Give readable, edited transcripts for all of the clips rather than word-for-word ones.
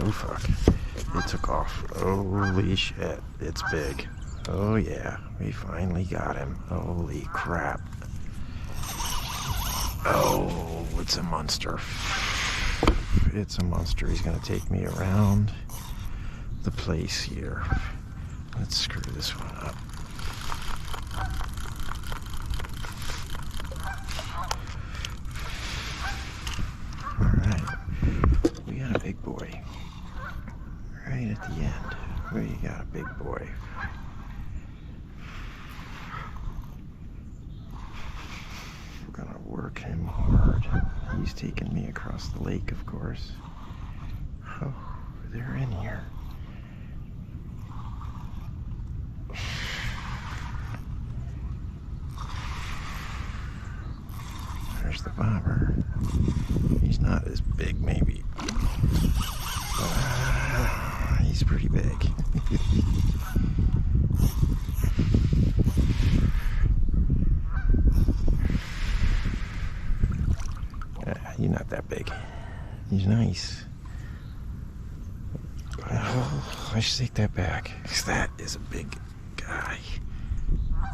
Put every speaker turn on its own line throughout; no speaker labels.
Oh fuck. It took off. Holy shit. It's big. Oh yeah. We finally got him. Holy crap. Oh, it's a monster. It's a monster. He's gonna take me around the place here. Let's screw this one up. Alright. We got a big boy. Right at the end. We got a big boy. We're gonna work him hard. He's taking me across the lake, of course. Oh, they're in here. There's the bobber. He's not as big, maybe. He's pretty big. He's not that big. He's nice. Oh, I should take that back, because that is a big guy.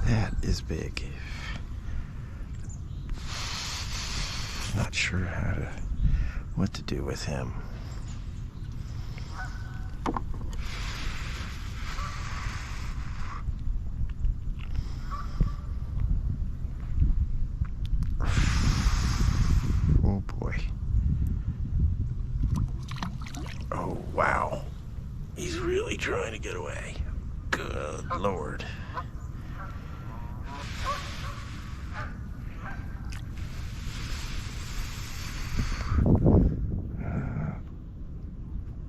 That is big. Not sure what to do with him. Oh boy. Oh wow. He's really trying to get away. Good Lord.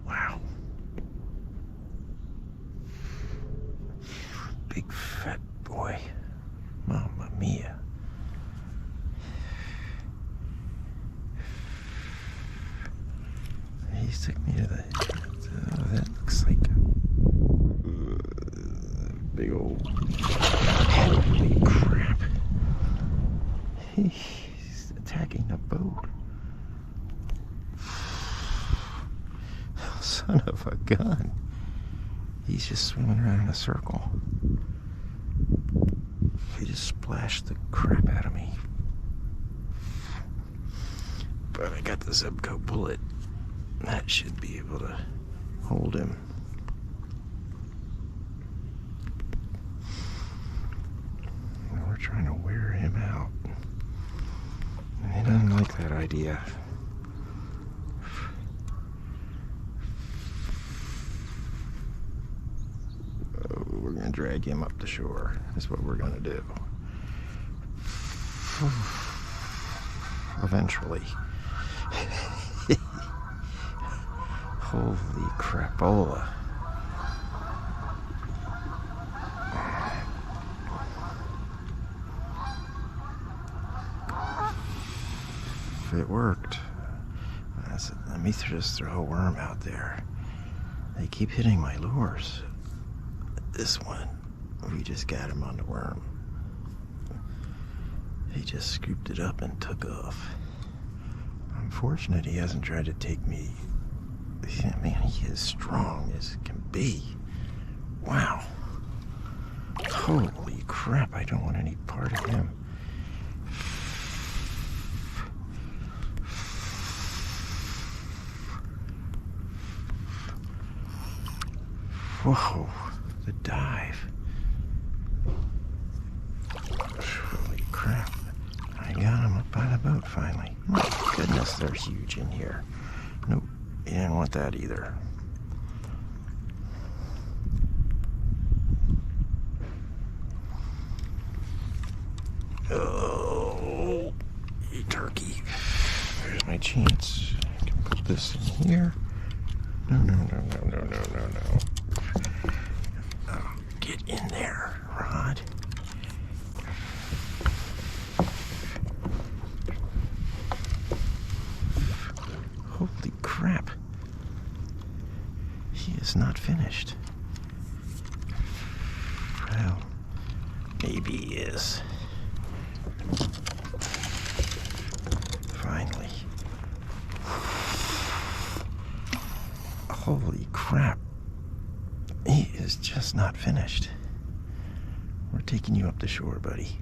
Wow. Big fat boy. Mamma mia. He took me to the that looks like big old, holy crap. He's attacking the boat. Son of a gun. He's just swimming around in a circle. He just splashed the crap out of me. But I got the Zebco bullet. That should be able to hold him. We're trying to wear him out. He doesn't like that idea. Oh, we're going to drag him up the shore. That's what we're going to do. Eventually. Holy crapola. It worked. I said, let me just throw a worm out there. They keep hitting my lures. This one, we just got him on the worm. He just scooped it up and took off. I'm fortunate he hasn't tried to take me. Yeah, man, he is strong as can be. Wow. Holy crap, I don't want any part of him. Whoa, the dive. Holy crap. I got him up by the boat finally. My goodness, they're huge in here. Nope, he didn't want that either. Oh, you turkey. There's my chance. I can put this in here. No. Oh, get in there, Rod. Holy crap. He is not finished. Well, maybe he is. Finally. Holy crap. He is just not finished. We're taking you up the shore, buddy.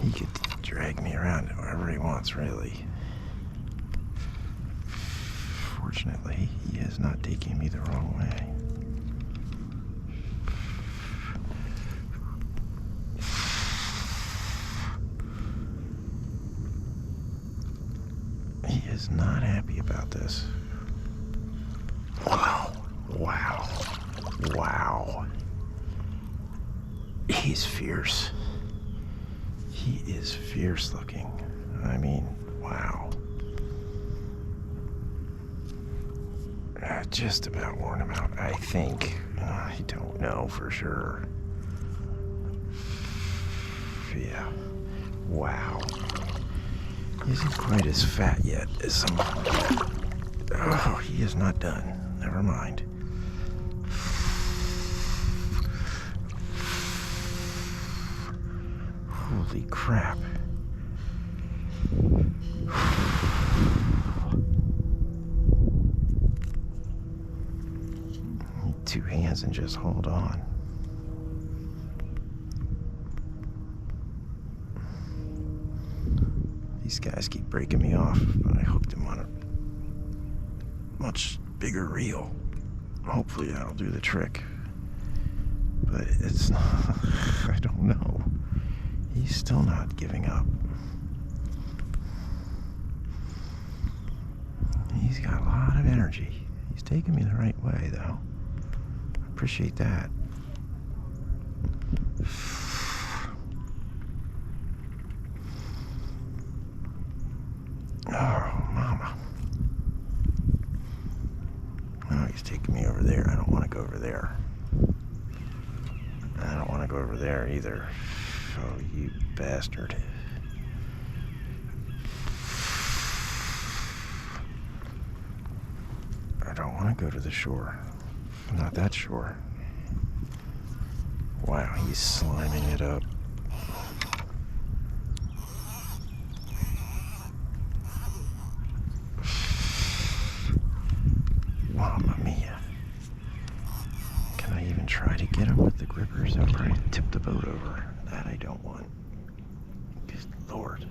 He could drag me around wherever he wants, really. Fortunately, he is not taking me the wrong way. He is not happy about this. Wow. Wow. Wow. He's fierce. He is fierce looking. I mean, wow. Just about worn him out, I think. I don't know for sure. Yeah. Wow. He isn't quite as fat yet as some of them. Oh, he is not done. Never mind. Holy crap. Two hands and just hold on. These guys keep breaking me off, but I hooked him on a much bigger reel. Hopefully that'll do the trick. But it's not, I don't know. He's still not giving up. He's got a lot of energy. He's taking me the right way, though. I appreciate that. Oh, mama. Oh, he's taking me over there. I don't want to go over there. I don't want to go over there either. Oh, you bastard. I don't want to go to the shore. Not that shore. Wow, he's sliming it up. Mamma mia. Can I even try to get him with the grippers? I'll probably tip the boat over. That I don't want. Good Lord.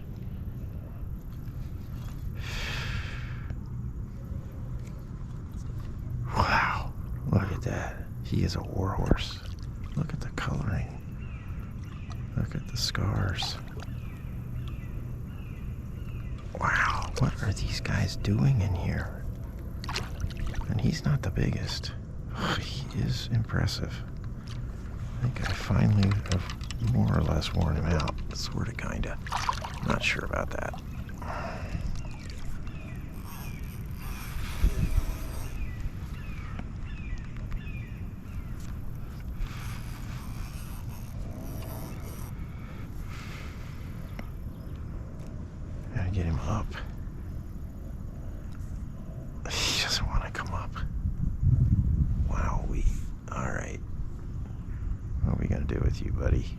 Wow. Look at that. He is a warhorse. Look at the coloring. Look at the scars. Wow. What are these guys doing in here? And he's not the biggest. He is impressive. I think I finally have more or less worn him out. Sort of, kinda. Not sure about that. Gotta get him up. He doesn't want to come up. Wowee. Alright. What are we gonna do with you, buddy?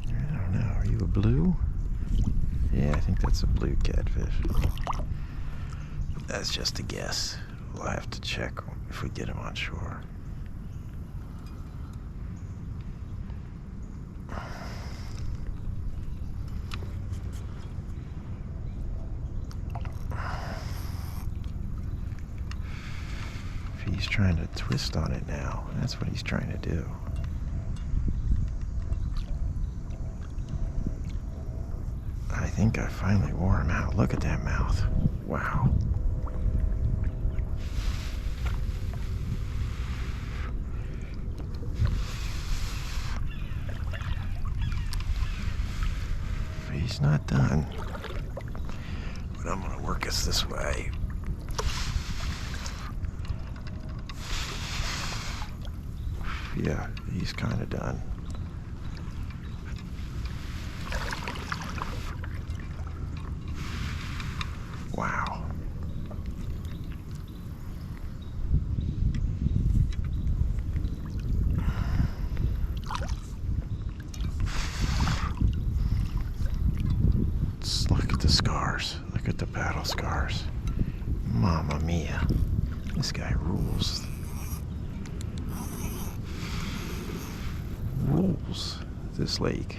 I don't know. Are you a blue? Yeah, I think that's a blue catfish. But that's just a guess. We'll have to check if we get him on shore. He's trying to twist on it now. That's what he's trying to do. I think I finally wore him out. Look at that mouth. Wow. He's not done. But I'm gonna work us this way. Yeah, he's kind of done. Wow. battle scars. Mamma mia. This guy rules. Rules this lake.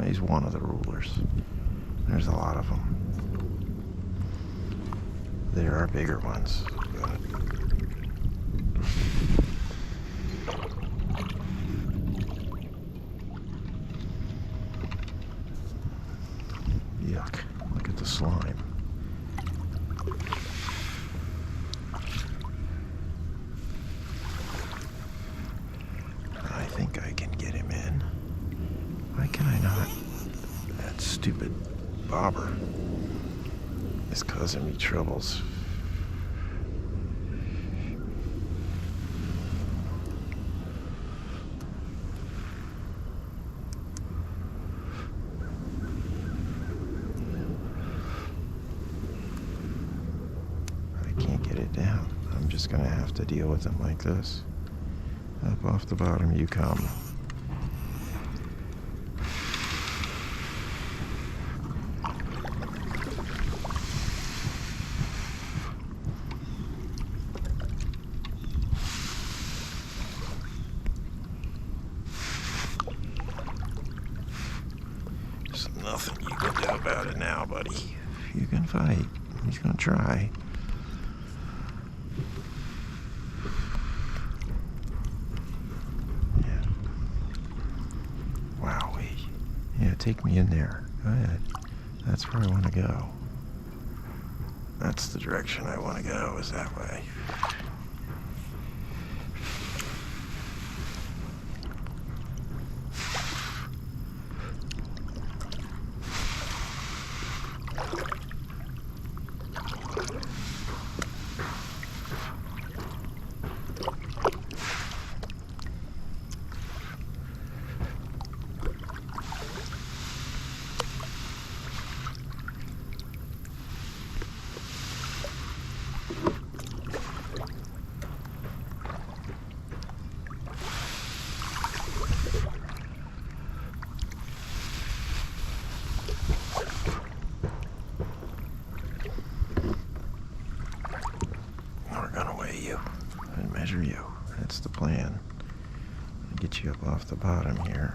He's one of the rulers. There's a lot of them. There are bigger ones. Yuck. Look at the slime. I think I can get him in. Why can I not? That stupid bobber is causing me troubles. I can't get it down. I'm just gonna have to deal with him like this. Up off the bottom you come. There's nothing you can do about it now, buddy. You can fight. He's gonna try. Yeah. Wowee. Yeah, take me in there. Go ahead. That's where I want to go. That's the direction I want to go, is that way. Measure you. That's the plan. Get you up off the bottom here.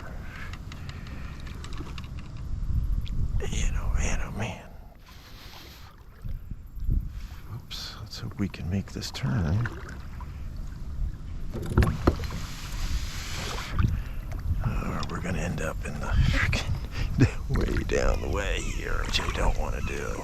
Man, oh man. Oops, let's hope we can make this turn. We're gonna end up in the freaking way down the way here, which I don't want to do.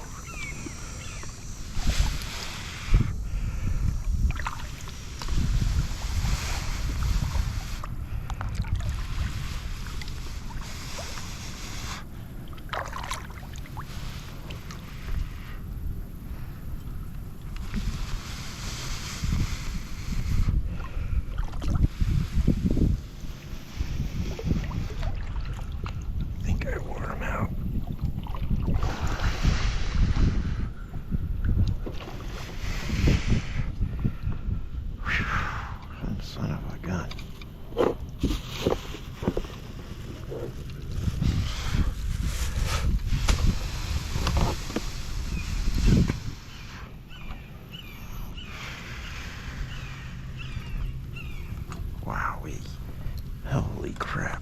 Son of a gun. Wowee. Holy crap.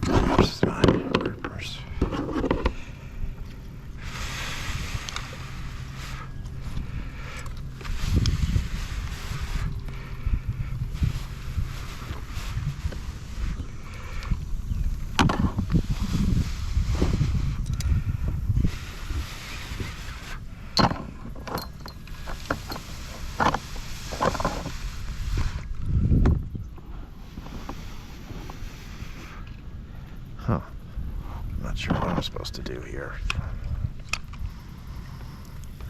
There's my groupers. Huh. I'm not sure what I'm supposed to do here.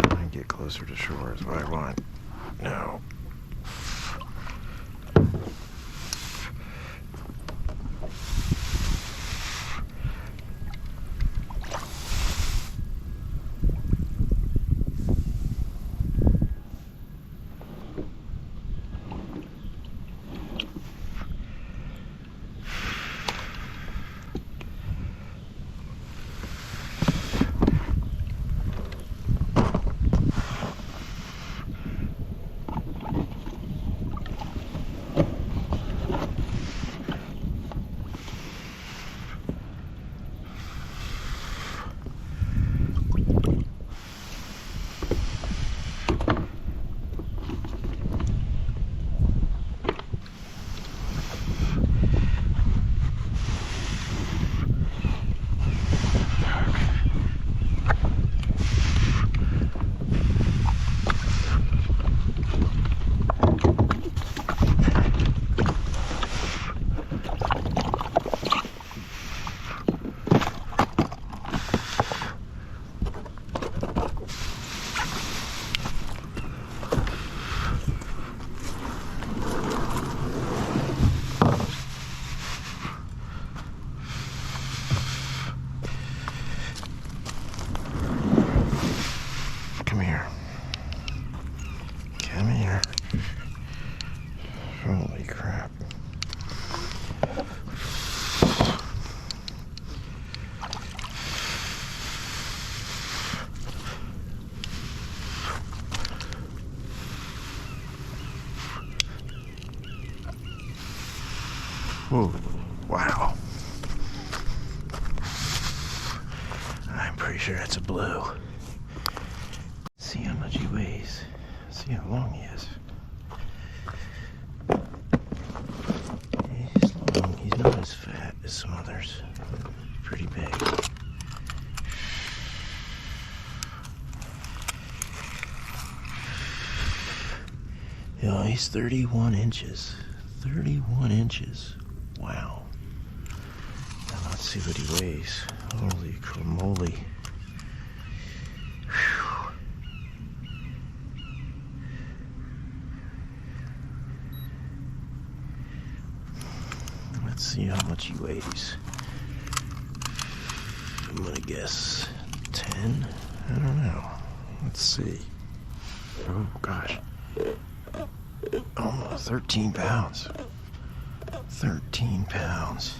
Try and get closer to shore is what I want. No. Wow. I'm pretty sure that's a blue. See how much he weighs. See how long he is. He's long. He's not as fat as some others. Pretty big. Yeah, he's 31 inches. 31 inches. Wow. Now let's see what he weighs. Holy cramoly. Whew. Let's see how much he weighs. I'm gonna guess 10? I don't know. Let's see. Oh gosh. Almost 13 pounds. 13 pounds.